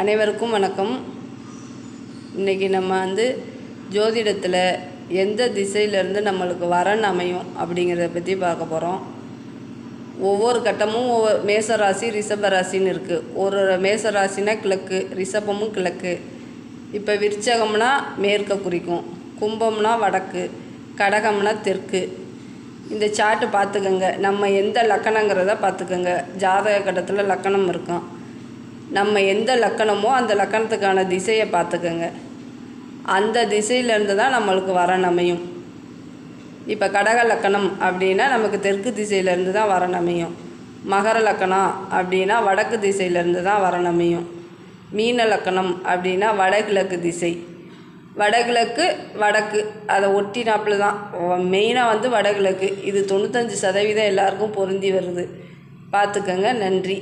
அனைவருக்கும் வணக்கம். இன்றைக்கி நம்ம ஜோதிடத்தில் எந்த திசையிலேருந்து நம்மளுக்கு வரன் அமையும் அப்படிங்கிறத பற்றி பார்க்க போகிறோம். ஒவ்வொரு கட்டமும் ஒவ்வொரு மேசராசி ரிஷபராசின்னு இருக்குது. ஒரு மேசராசினா கிழக்கு, ரிஷபமும் கிழக்கு. இப்போ விருச்சகம்னா மேற்க குறிக்கும், கும்பம்னா வடக்கு, கடகம்னா தெற்கு. இந்த சார்ட்டு பார்த்துக்கோங்க. நம்ம எந்த லக்கணங்கிறத பார்த்துக்கோங்க. ஜாதக கட்டத்தில் லக்கணம் இருக்கும். நம்ம எந்த லக்கணமோ அந்த லக்கணத்துக்கான திசையை பார்த்துக்கோங்க. அந்த திசையிலேருந்து தான் நம்மளுக்கு வரன் அமையும். இப்போ கடக லக்கணம் அப்படின்னா நமக்கு தெற்கு திசையிலேருந்து தான் வரன் அமையும். மகர லக்கணம் அப்படின்னா வடக்கு திசையிலேருந்து தான் வரன் அமையும். மீன லக்கணம் அப்படின்னா வடகிழக்கு திசை. வடகிழக்கு வடக்கு அதை ஒட்டினாப்பில் தான் மெயினாக வடகிழக்கு. இது 95% எல்லாருக்கும் பொருந்தி வருது. பார்த்துக்கோங்க. நன்றி.